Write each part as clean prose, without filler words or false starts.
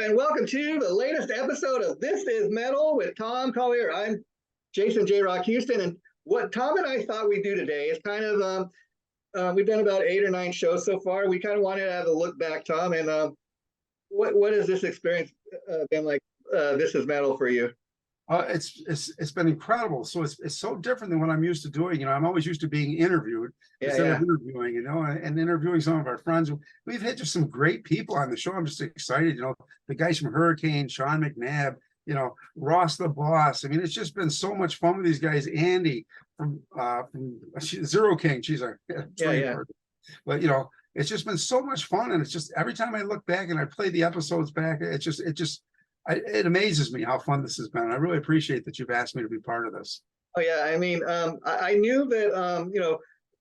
and welcome to the latest episode of This is Metal with Tom Collier. I'm Jason JROCK Houston, and what Tom and I thought we'd do today is kind of, we've done about 8 or 9 shows so far. We kind of wanted to have a look back, Tom, and what has this experience been like, This is Metal for you? It's been incredible. So it's so different than what I'm used to doing. You know, I'm always used to being interviewed instead of interviewing, you know, and interviewing some of our friends. We've had just some great people on the show. I'm just excited. You know, the guys from Hurricane, Sean McNabb, you know, Ross the Boss. I mean, it's just been so much fun with these guys. Andy from Zero King. She's a but you know, it's just been so much fun. And it's just every time I look back and I play the episodes back, it amazes me how fun this has been. I really appreciate that you've asked me to be part of this. Oh yeah, I mean, I knew that you know,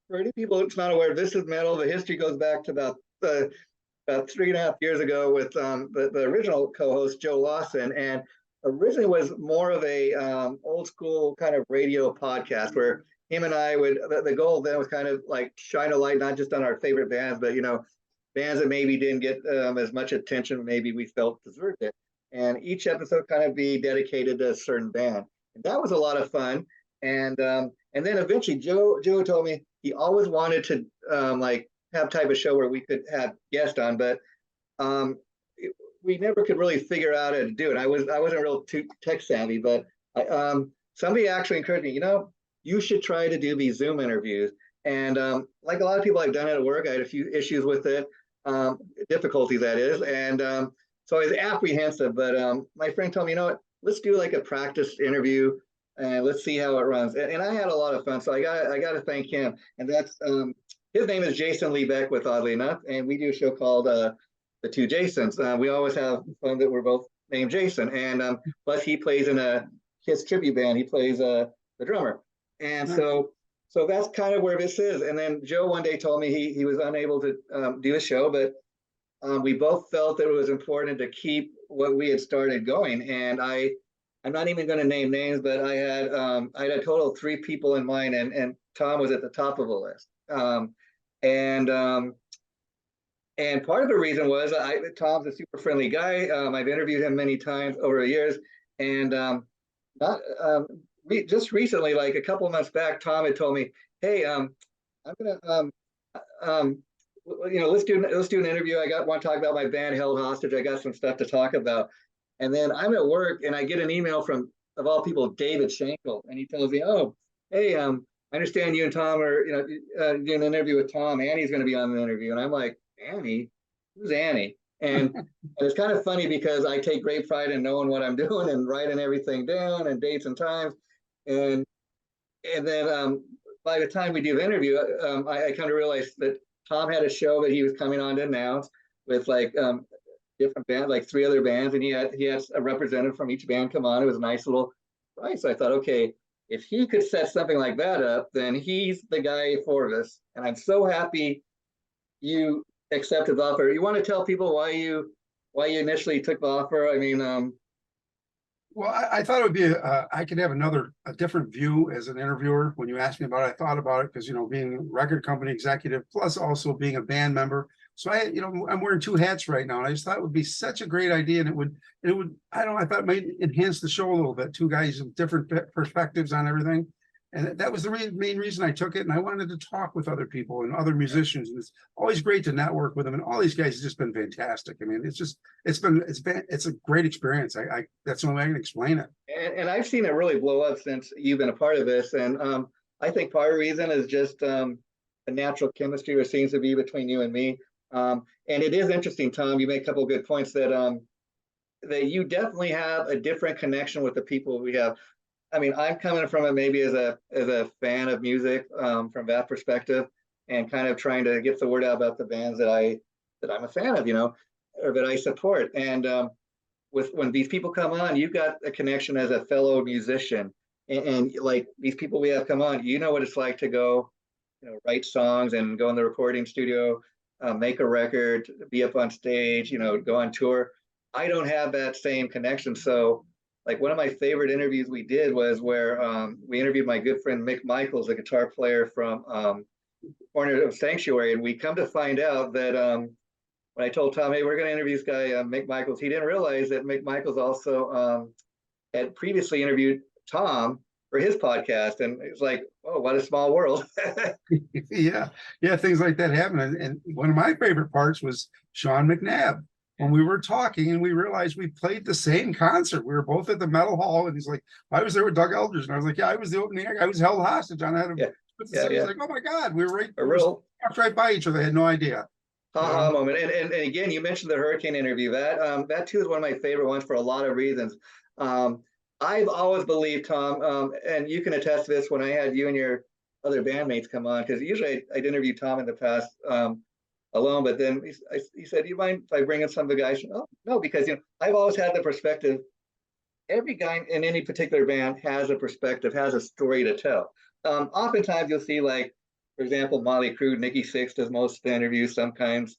for any people that's not aware, This is Metal. The history goes back to about 3.5 years ago with the original co-host Joe Lawson, and originally was more of a old school kind of radio podcast where him and I would. The goal then was kind of like shine a light not just on our favorite bands, but you know, bands that maybe didn't get as much attention maybe we felt deserved it. And each episode kind of be dedicated to a certain band. And that was a lot of fun. And then eventually Joe told me he always wanted to like have type of show where we could have guests on, but we never could really figure out how to do it. I wasn't real too tech savvy, but somebody actually encouraged me, you know, you should try to do these Zoom interviews. And like a lot of people I've done it at work, I had a few issues with it, difficulties that is. And so I was apprehensive, but my friend told me, you know what, let's do like a practice interview and let's see how it runs. And I had a lot of fun. So I got to thank him. And that's, his name is Jason Lee Beckwith, oddly enough. And we do a show called The Two Jasons. We always have fun that we're both named Jason. And plus he plays in his tribute band. He plays the drummer. And so that's kind of where this is. And then Joe one day told me he was unable to do a show, but we both felt that it was important to keep what we had started going. And I'm not even going to name names, but I had a total of 3 people in mind, and Tom was at the top of the list. And part of the reason was Tom's a super friendly guy. I've interviewed him many times over the years, and just recently, like a couple of months back, Tom had told me, "Hey, I'm gonna you know, let's do an interview. I want to talk about my band Held Hostage. I got some stuff to talk about." And then I'm at work and I get an email from, of all people, David Schenkel, and he tells me, "Oh, hey, I understand you and Tom are, you know, doing an interview with Tom. Annie's going to be on the interview." And I'm like, "Annie? Who's Annie?" And it's kind of funny because I take great pride in knowing what I'm doing and writing everything down and dates and times. And then by the time we do the interview, I kind of realized that Tom had a show that he was coming on to announce with like different band, like 3 other bands, and he had a representative from each band come on. It was a nice little price. So I thought, okay, if he could set something like that up, then he's the guy for this. And I'm so happy you accepted the offer. You want to tell people why you initially took the offer? I mean, Well, I thought it would be I could have a different view as an interviewer. When you asked me about it, I thought about it because, you know, being a record company executive plus also being a band member. So you know, I'm wearing 2 hats right now, and I just thought it would be such a great idea, and it would I thought it might enhance the show a little bit. 2 guys with different perspectives on everything. And that was the main reason I took it. And I wanted to talk with other people and other musicians. And it's always great to network with them. And all these guys have just been fantastic. I mean, it's a great experience. That's the only way I can explain it. And I've seen it really blow up since you've been a part of this. And I think part of the reason is just the natural chemistry there seems to be between you and me. And it is interesting, Tom, you make a couple of good points that you definitely have a different connection with the people we have. I mean, I'm coming from it maybe as a fan of music from that perspective, and kind of trying to get the word out about the bands that I'm a fan of, you know, or that I support. And when these people come on, you've got a connection as a fellow musician, and like these people we have come on, you know what it's like to go, you know, write songs and go in the recording studio, make a record, be up on stage, you know, go on tour. I don't have that same connection, so. Like one of my favorite interviews we did was where we interviewed my good friend Mick Michaels, a guitar player from Corner of Sanctuary, and we come to find out that when I told Tom, hey, we're going to interview this guy, Mick Michaels, he didn't realize that Mick Michaels also had previously interviewed Tom for his podcast. And it was like, oh, what a small world. Yeah, yeah, things like that happen. And one of my favorite parts was Sean McNabb. When we were talking and we realized we played the same concert. We were both at the Metal Hall, and he's like, I was there with Doug Eldridge. And I was like, yeah, I was the opening act. I was held hostage on that. Yeah, yeah, He's yeah. like, oh my God, we were right, A real right by each other. I had no idea. ha-ha moment. And again, you mentioned the hurricane interview. That too is one of my favorite ones for a lot of reasons. I've always believed, Tom, and you can attest to this when I had you and your other bandmates come on, because usually I'd interviewed Tom in the past alone, but then he said, do you mind if I bring in some of the guys? Oh, no, because I've always had the perspective, every guy in any particular band has a perspective, has a story to tell. Oftentimes you'll see, like, for example, Motley Crue, Nikki Sixx does most of the interviews, sometimes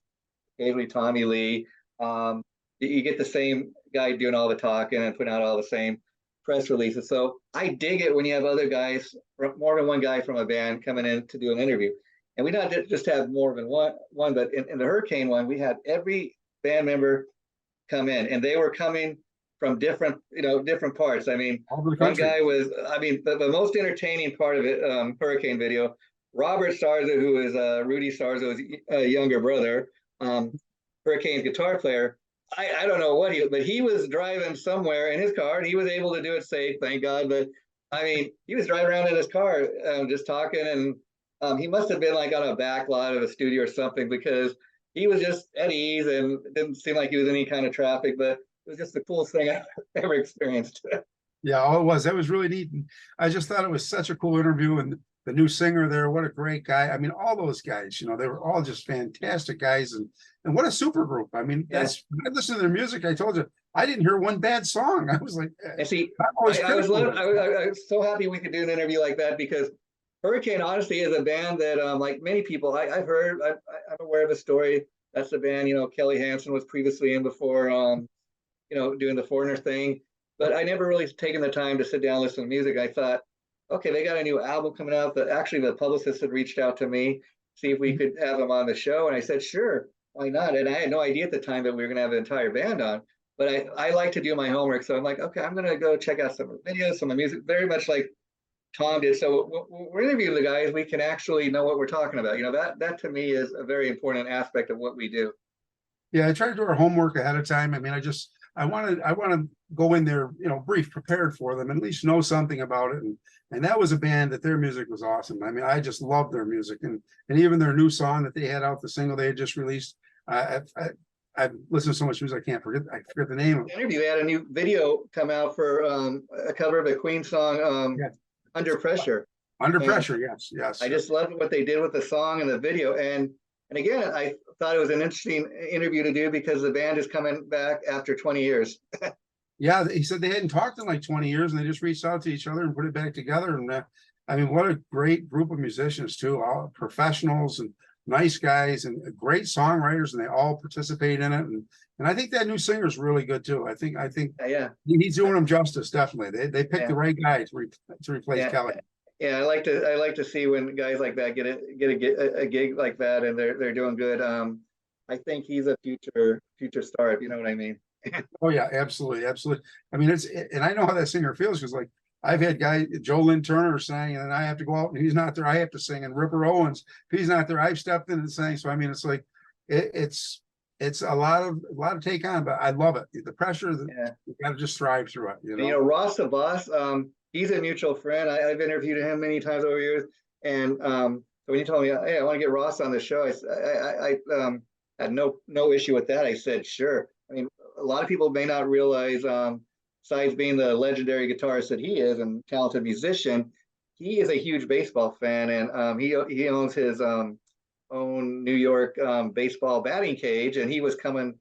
occasionally Tommy Lee. You get the same guy doing all the talking and putting out all the same press releases. So I dig it when you have other guys, more than one guy from a band coming in to do an interview. And we not just have more than one, but in the hurricane one, we had every band member come in, and they were coming from different parts. I mean, one guy was, the most entertaining part of it, hurricane video, Robert Sarza, who is Rudy Sarzo's younger brother, Hurricane's guitar player. I don't know but he was driving somewhere in his car, and he was able to do it safe, thank God. But I mean, he was driving around in his car, just talking, and he must have been like on a back lot of a studio or something, because he was just at ease and it didn't seem like he was in any kind of traffic. But it was just the coolest thing I've ever experienced. Yeah, it was. That was really neat. And I just thought it was such a cool interview. And the new singer there, what a great guy. I mean, all those guys, they were all just fantastic guys. And what a super group. I mean, when I listened to their music, I told you, I didn't hear one bad song. I was like, and see, I was so happy we could do an interview like that, because Hurricane honestly is a band that, like many people, I've heard, I'm aware of a story. That's the band, Kelly Hansen was previously in before, doing the Foreigner thing. But I never really taken the time to sit down and listen to music. I thought, okay, they got a new album coming out. That actually the publicist had reached out to me, see if we could have them on the show. And I said, sure, why not? And I had no idea at the time that we were going to have an entire band on. But I like to do my homework. So I'm like, okay, I'm going to go check out some videos, some of the music, very much like Tom did. So when we're interviewing the guys, we can actually know what we're talking about. That to me is a very important aspect of what we do. Yeah, I try to do our homework ahead of time. I mean, I want to go in there, brief, prepared for them, and at least know something about it. And that was a band that their music was awesome. I mean, I just loved their music, and even their new song that they had out, the single they had just released. I've listened to so much music I forget the name of it. Interview, they had a new video come out for a cover of a Queen song, Under Pressure. Under Pressure, yes. I just loved what they did with the song and the video. And again, I thought it was an interesting interview to do, because the band is coming back after 20 years. Yeah, he said they hadn't talked in like 20 years, and they just reached out to each other and put it back together. And I mean, what a great group of musicians too, all professionals and nice guys and great songwriters, and they all participate in it. And I think that new singer is really good too. I think he's doing them justice. Definitely, they picked the right guy to replace Kelly. Yeah, I like to see when guys like that get a gig like that, and they're doing good. I think he's a future star, if you know what I mean. Oh yeah, absolutely. I mean, and I know how that singer feels, because like I've had guys, Joe Lynn Turner sang, and then I have to go out and he's not there, I have to sing, and Ripper Owens, if he's not there, I've stepped in and sang. So I mean, it's like it's a lot of take on, but I love it. The pressure, you got to just thrive through it. Ross the Boss, he's a mutual friend. I've interviewed him many times over years, and so when you told me, hey, I want to get Ross on the show, I had no issue with that. I said, sure. I mean, a lot of people may not realize, besides being the legendary guitarist that he is and talented musician, he is a huge baseball fan, and he owns his own New York baseball batting cage, and he was coming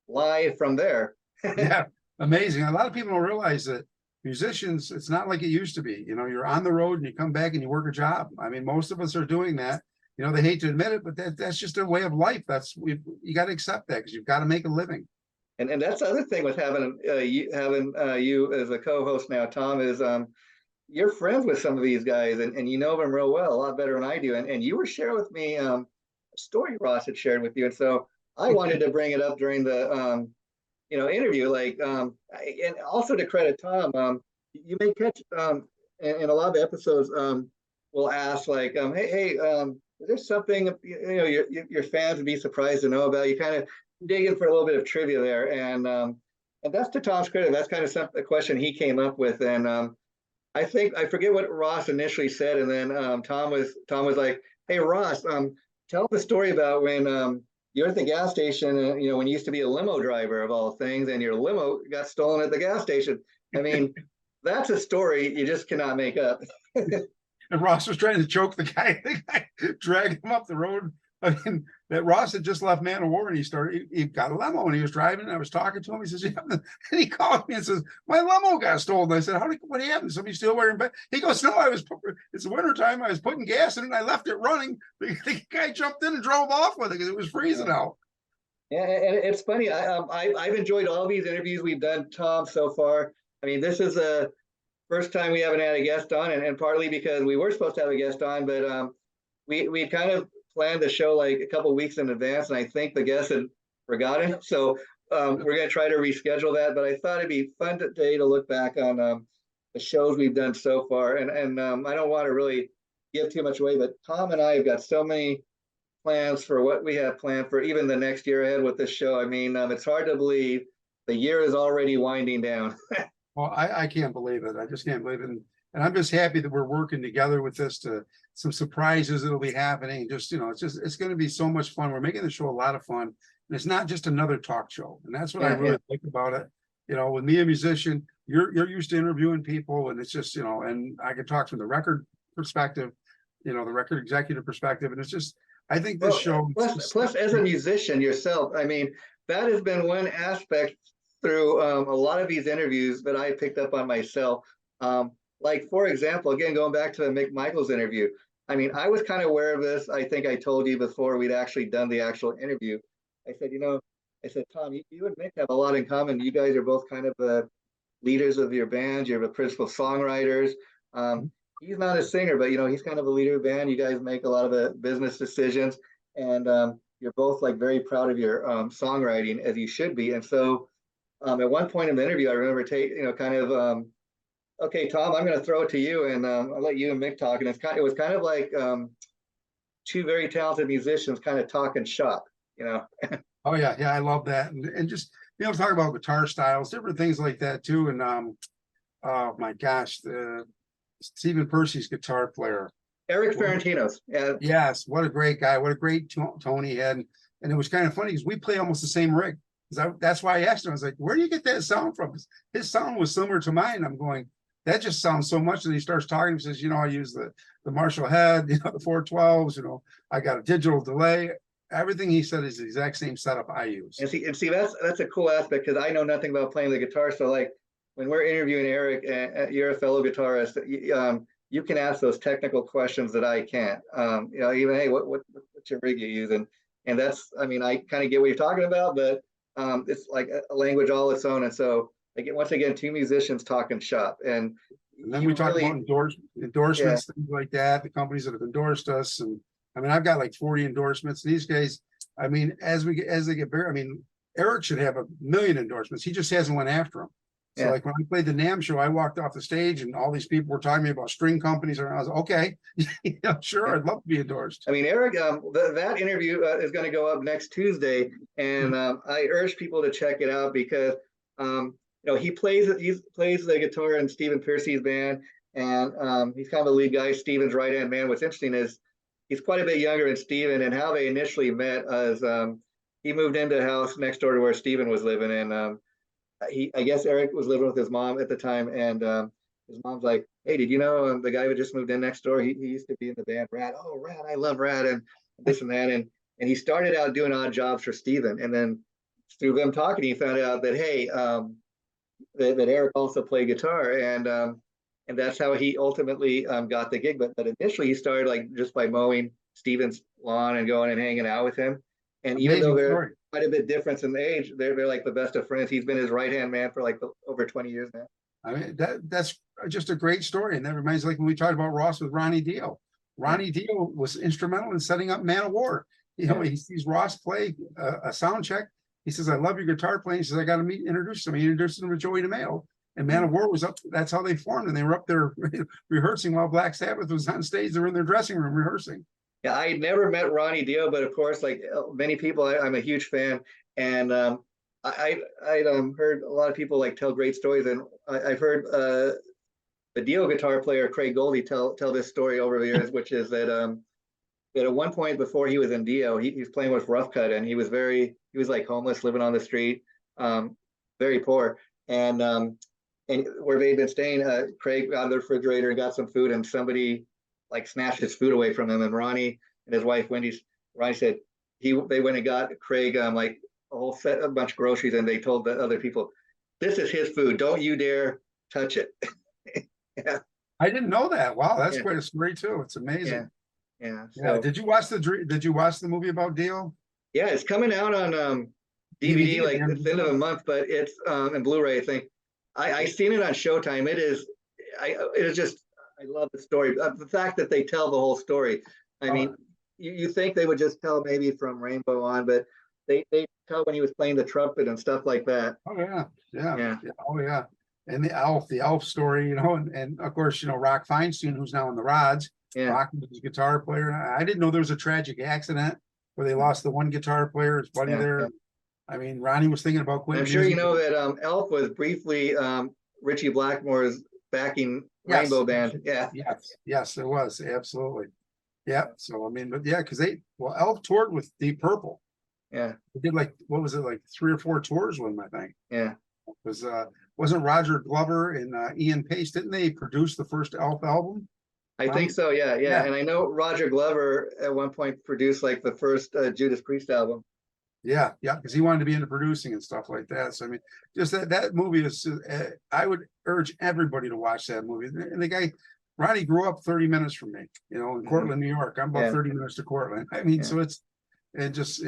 live from there. Yeah, amazing. A lot of people don't realize that musicians, it's not like it used to be. You're on the road and you come back and you work a job. I mean, most of us are doing that. They hate to admit it, but that's just a way of life. You got to accept that, because you've got to make a living. And that's the other thing with having you as a co-host now, Tom, is you're friends with some of these guys, and you know them real well, a lot better than I do. And you were sharing with me a story Ross had shared with you. And so I wanted to bring it up during the interview, like, and also to credit Tom, you may catch in a lot of episodes, we'll ask like, is there something your fans would be surprised to know about? You kind of dig in for a little bit of trivia there, and that's to Tom's credit. That's kind of a question he came up with, and I think I forget what Ross initially said, and then Tom was like, "Hey Ross, tell the story about when you're at the gas station, when you used to be a limo driver of all things, and your limo got stolen at the gas station." I mean, that's a story you just cannot make up. And Ross was trying to choke the guy, drag him up the road. I mean, that Ross had just left Man of War and he got a limo and he was driving. And I was talking to him. He says, yeah. And he called me and says, my limo got stolen. I said, what happened? Somebody still wearing bed? He goes, no, it's wintertime. I was putting gas in it and I left it running. The guy jumped in and drove off with it because it was freezing out. Yeah, and it's funny. I've enjoyed all these interviews we've done, Tom, so far. I mean, this is the first time we haven't had a guest on, and partly because we were supposed to have a guest on, but we kind of planned the show like a couple of weeks in advance, and I think the guest had forgotten. So we're going to try to reschedule that. But I thought it'd be fun today to look back on the shows we've done so far. And I don't want to really give too much away, but Tom and I have got so many plans for what we have planned for even the next year ahead with this show. I mean, it's hard to believe the year is already winding down. Well, I can't believe it. I just can't believe it. And I'm just happy that we're working together with this to some surprises that'll be happening. Just, it's going to be so much fun. We're making the show a lot of fun. And it's not just another talk show. And that's what I really like about it. With me, a musician, you're used to interviewing people, and it's just, and I can talk from the record perspective, the record executive perspective. And it's just, I think this show. Plus, as a musician yourself, I mean, that has been one aspect through a lot of these interviews that I picked up on myself. Like, for example, again, going back to the Mick Michaels interview, I mean, I was kind of aware of this. I think I told you before we'd actually done the actual interview. I said, Tom, you and Mick have a lot in common. You guys are both kind of the leaders of your band. You're the principal songwriters. He's not a singer, but, he's kind of a leader of the band. You guys make a lot of the business decisions, and you're both like very proud of your songwriting, as you should be. And so at one point in the interview, I remember okay, Tom, I'm going to throw it to you, and I'll let you and Mick talk. And it was kind of like two very talented musicians kind of talking shop, Oh yeah, I love that, and just talk about guitar styles, different things like that too. And oh my gosh, Stephen Percy's guitar player, Eric Ferentinos. Yeah. Yes, what a great guy, what a great tone he had, and it was kind of funny because we play almost the same rig. That's why I asked him. I was like, "Where do you get that sound from?" His sound was similar to mine. I'm going, that just sounds so much. And he starts talking. He says, I use the Marshall head, the 412s. I got a digital delay. Everything he said is the exact same setup I use. And see, that's a cool aspect because I know nothing about playing the guitar. So like when we're interviewing Eric, you're a fellow guitarist. You can ask those technical questions that I can't. Even hey, what's your rig you using? And that's, I mean, I kind of get what you're talking about, but it's like a language all its own. And so once again, two musicians talking shop. And then we talk about endorsements, things like that, the companies that have endorsed us. And I mean, I've got like 40 endorsements. These guys, I mean, as they get bigger, I mean, Eric should have 1 million endorsements. He just hasn't went after them. So like when I played the NAMM show, I walked off the stage and all these people were talking to me about string companies. And I was okay, sure, I'd love to be endorsed. I mean, Eric, that interview is going to go up next Tuesday, and I urge people to check it out because he plays the guitar in Stephen Pearcy's band, and he's kind of a lead guy, Stephen's right hand man. What's interesting is he's quite a bit younger than Stephen, and how they initially met as he moved into a house next door to where Stephen was living, and I guess Eric was living with his mom at the time, and his mom's like, "Hey, did you know the guy who just moved in next door? He used to be in the band Rat. Oh, Rat, I love Rat, and this and that." And he started out doing odd jobs for Stephen, and then through them talking, he found out that hey, that Eric also played guitar, and that's how he ultimately got the gig. But initially, he started like just by mowing Stephen's lawn and going and hanging out with him. And even though they're quite a bit different in age, they're like the best of friends. He's been his right hand man for like over 20 years now. I mean, that's just a great story. And that reminds me, like when we talked about Ross with Ronnie Dio. Ronnie Dio was instrumental in setting up Man of War. You know, Yeah. he sees Ross play a sound check. He says, "I love your guitar playing." He says, "I got to introduce him." He introduced him to Joey DeMeo. And Man of War was up. That's how they formed, and they were up there rehearsing while Black Sabbath was on stage. They were in their dressing room rehearsing. Yeah, I never met Ronnie Dio, but of course, like many people, I'm a huge fan, and I heard a lot of people like tell great stories, and I've heard the Dio guitar player Craig Goldie tell this story over the years, which is that at one point before he was in Dio, he was playing with Rough Cut, and he was like homeless, living on the street, very poor, and where they'd been staying, Craig got the refrigerator and got some food, and somebody like snatched his food away from him. And Ronnie and his wife Ronnie said they went and got Craig like a bunch of groceries, and they told the other people, "This is his food. Don't you dare touch it." Yeah. I didn't know that. Wow, that's Yeah. quite a story too. It's amazing. Yeah. Yeah. So Did you watch the movie about Dio? yeah, it's coming out on DVD like at the end of the month, but it's in Blu-ray, I think. I seen it on Showtime. It is just, I love the story. The fact that they tell the whole story. I mean, you think they would just tell maybe from Rainbow on, but they tell when he was playing the trumpet and stuff like that. Oh yeah, yeah, Yeah. yeah. Oh yeah. And the elf story, you know, and of course, you know, Rock Feinstein, who's now in the Rods, Yeah. Rock was his guitar player. And I didn't know there was a tragic accident where they lost the one guitar player, his buddy there. Yeah. I mean, Ronnie was thinking about quitting. I'm sure you know that Elf was briefly Richie Blackmore's backing Rainbow band. Yeah. Yes, it was. Absolutely. Yeah. So I mean, but yeah, because Elf toured with Deep Purple. Yeah. They did like, what was it, like 3 or 4 tours with him, I think. Yeah. It was wasn't Roger Glover and Ian Pace, didn't they produce the first Elf album? I think so. Yeah. And I know Roger Glover at one point produced like the first Judas Priest album. Yeah, because he wanted to be into producing and stuff like that. So I mean, just that movie is. I would urge everybody to watch that movie. And the guy, Ronnie, grew up 30 minutes from me. You know, in Cortland, New York. I'm about 30 minutes to Cortland. I mean, so it's just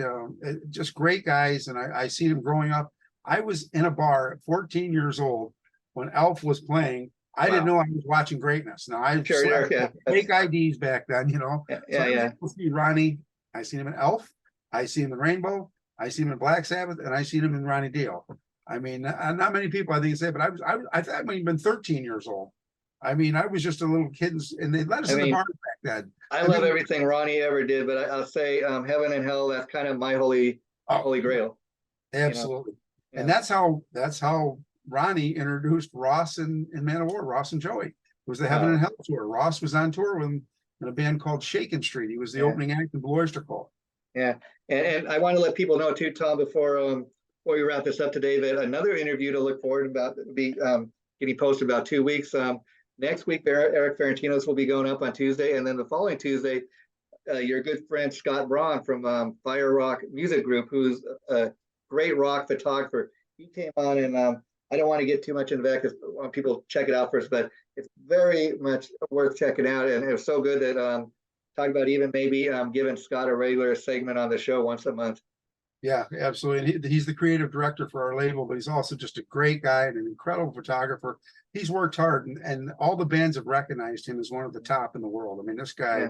just great guys. And I seen him growing up. I was in a bar at 14 years old when Elf was playing. I didn't know I was watching greatness. Now I fake IDs back then, you know. I see Ronnie. I seen him in Elf. I see him in Rainbow. I seen him in Black Sabbath, and I seen him in Ronnie Dio. I mean, not many people I think say, but I thought I might have been 13 years old. I mean, I was just a little kid, and they let us in the bar back then. I love everything Ronnie ever did, but I'll say Heaven and Hell, that's kind of my holy grail. Absolutely. You know? And that's how Ronnie introduced Ross and Man of War, Ross and Joey. It was the Heaven and Hell tour. Ross was on tour with him in a band called Shakin' Street. He was the opening act in Blue Oyster Cult. Yeah. And I want to let people know too, Tom, before we wrap this up today, that another interview to look forward about be getting posted about 2 weeks. Next week, Eric Ferentinos will be going up on Tuesday, and then the following Tuesday, your good friend Scott Braun from Fire Rock Music Group, who's a great rock photographer. He came on, and I don't want to get too much into that because I want people to check it out first, but it's very much worth checking out, and it was so good that talk about even maybe giving Scott a regular segment on the show once a month. Yeah, absolutely. And he's the creative director for our label, but he's also just a great guy and an incredible photographer. He's worked hard, and all the bands have recognized him as one of the top in the world. I mean, this guy,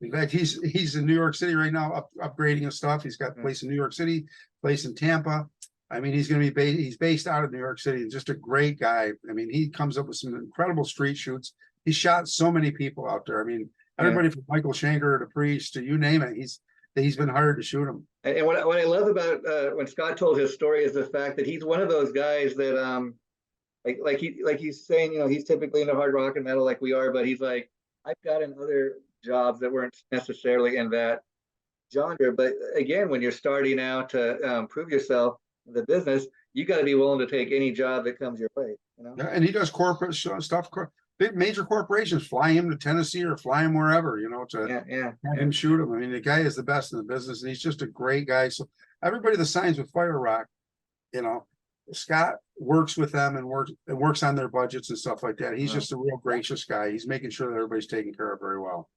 in fact, he's in New York City right now, upgrading his stuff. He's got a place in New York City, place in Tampa. I mean, he's going to be he's based out of New York City, and just a great guy. I mean, he comes up with some incredible street shoots. He shot so many people out there. I mean, everybody from Michael Schenker to Priest to you name it, he's been hired to shoot him. And what I love about when Scott told his story is the fact that he's one of those guys that like he's saying, you know, he's typically into hard rock and metal like we are, but he's like, I've gotten other jobs that weren't necessarily in that genre. But again, when you're starting out to prove yourself in the business, you got to be willing to take any job that comes your way. You know? Yeah, and he does corporate stuff. Big major corporations fly him to Tennessee or fly him wherever, you know, to have him shoot him. I mean, the guy is the best in the business, and he's just a great guy. So everybody that signs with Fire Rock, you know, Scott works with them and works on their budgets and stuff like that. He's just a real gracious guy. He's making sure that everybody's taken care of very well.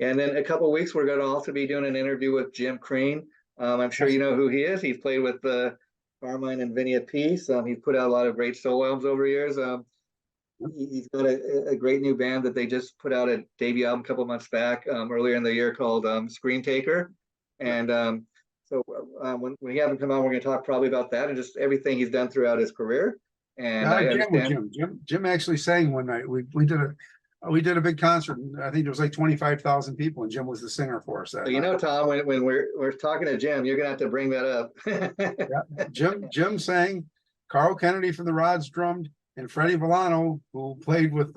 And then a couple of weeks, we're going to also be doing an interview with Jim Crean. I'm sure you know who he is. He's played with Carmine and Vinny at Peace. He's put out a lot of great solo albums over the years. He's got a great new band that they just put out a debut album a couple months back, earlier in the year, called Screen Taker. And so when we have him come on, we're going to talk probably about that and just everything he's done throughout his career. And I understand. Jim actually sang one night. We did a big concert. And I think there was like 25,000 people, and Jim was the singer for us. So, you know, Tom, when we're talking to Jim, you're gonna have to bring that up. Yeah, Jim sang. Carl Kennedy from the Rods drummed, and Freddie Villano, who played with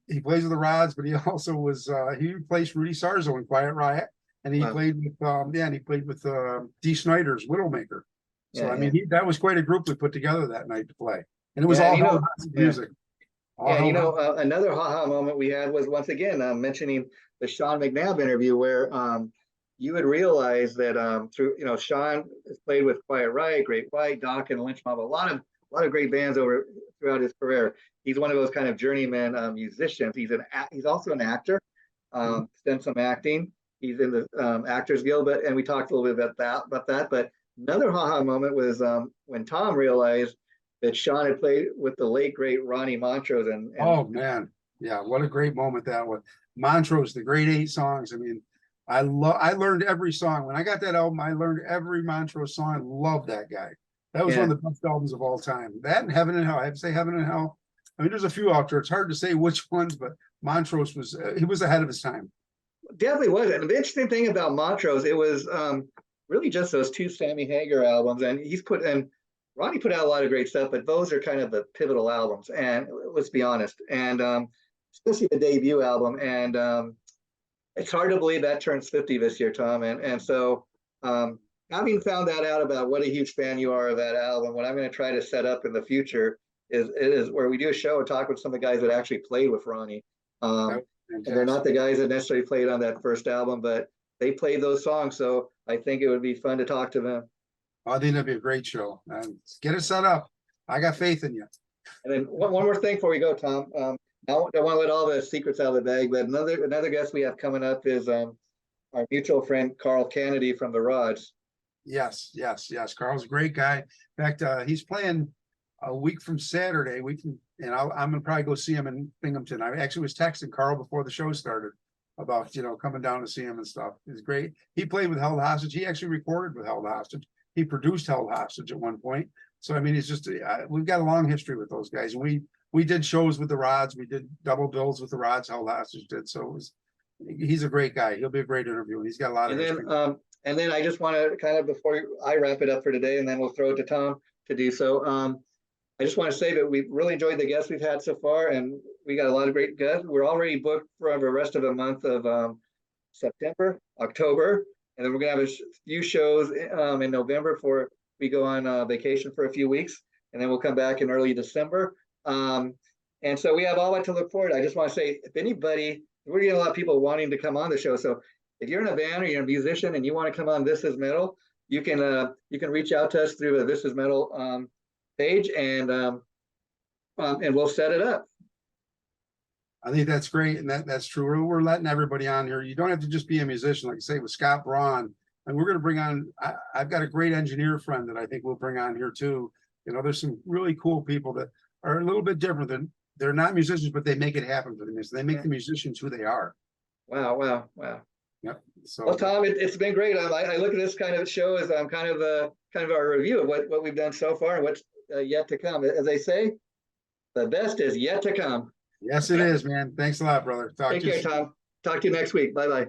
he plays with the Rods, but he also was he replaced Rudy Sarzo in Quiet Riot, and he played with Dee Snider's Widowmaker. So I mean, that was quite a group we put together that night to play, and it was all music. Another haha moment we had was once again mentioning the Sean McNabb interview where you would realize that through Sean has played with Quiet Riot, Great White, Doc, and Lynch Mob, a lot of great bands throughout his career. He's one of those kind of journeyman musicians. He's also an actor, done some acting. He's in the Actors Guild, and we talked a little bit about that. But another haha moment was when Tom realized that Sean had played with the late great Ronnie Montrose. And oh man, yeah, what a great moment that was. Montrose, the great 8 songs. I mean, I learned every song when I got that album. I learned every Montrose song. I love that guy. That was one of the best albums of all time. That and Heaven and Hell. I have to say Heaven and Hell. I mean, there's a few out there. It's hard to say which ones, but Montrose was ahead of his time. Definitely was. And the interesting thing about Montrose, it was really just those 2 Sammy Hagar albums, and Ronnie put out a lot of great stuff, but those are kind of the pivotal albums. And let's be honest, and especially the debut album. And it's hard to believe that turns 50 this year, Tom. And so having found that out about what a huge fan you are of that album, what I'm going to try to set up in the future is where we do a show and talk with some of the guys that actually played with Ronnie. And they're not the guys that necessarily played on that first album, but they played those songs. So I think it would be fun to talk to them. I think that'd be a great show. Get it set up. I got faith in you. And then one more thing before we go, Tom. I don't want to let all the secrets out of the bag, but another guest we have coming up is our mutual friend Carl Kennedy from the Rods. Yes. Carl's a great guy. In fact, he's playing a week from Saturday. I'm gonna probably go see him in Binghamton. I actually was texting Carl before the show started about coming down to see him and stuff. He's great. He played with Held Hostage. He actually recorded with Held Hostage. He produced Held Hostage at one point. So I mean, it's just we've got a long history with those guys. And we did shows with the Rods. We did double bills with the Rods. Held Hostage did. So he's a great guy. He'll be a great interview. He's got a lot of history. And then I just want to kind of, before I wrap it up for today, and then we'll throw it to Tom to do so. I just want to say that we've really enjoyed the guests we've had so far, and we got a lot of great guests. We're already booked for the rest of the month of September, October, and then we're going to have a few shows in November before we go on vacation for a few weeks, and then we'll come back in early December. And so we have all that to look forward to. I just want to say, if anybody, we're getting a lot of people wanting to come on the show. So if you're in a band or you're a musician and you want to come on This Is Metal, you can reach out to us through the This Is Metal page, and we'll set it up. I think that's great, and that's true. We're letting everybody on here. You don't have to just be a musician, like I say with Scott Braun. And we're going to bring on. I've got a great engineer friend that I think we'll bring on here too. There's some really cool people that are a little bit different than they're not musicians, but they make it happen for the musicians. They make the musicians who they are. Wow. Yep. So, well, Tom, it's been great. I look at this kind of show as kind of our review of what we've done so far and what's yet to come. As they say, the best is yet to come. Yes, it is, man. Thanks a lot, brother. Take care, Tom. Talk to you next week. Bye-bye.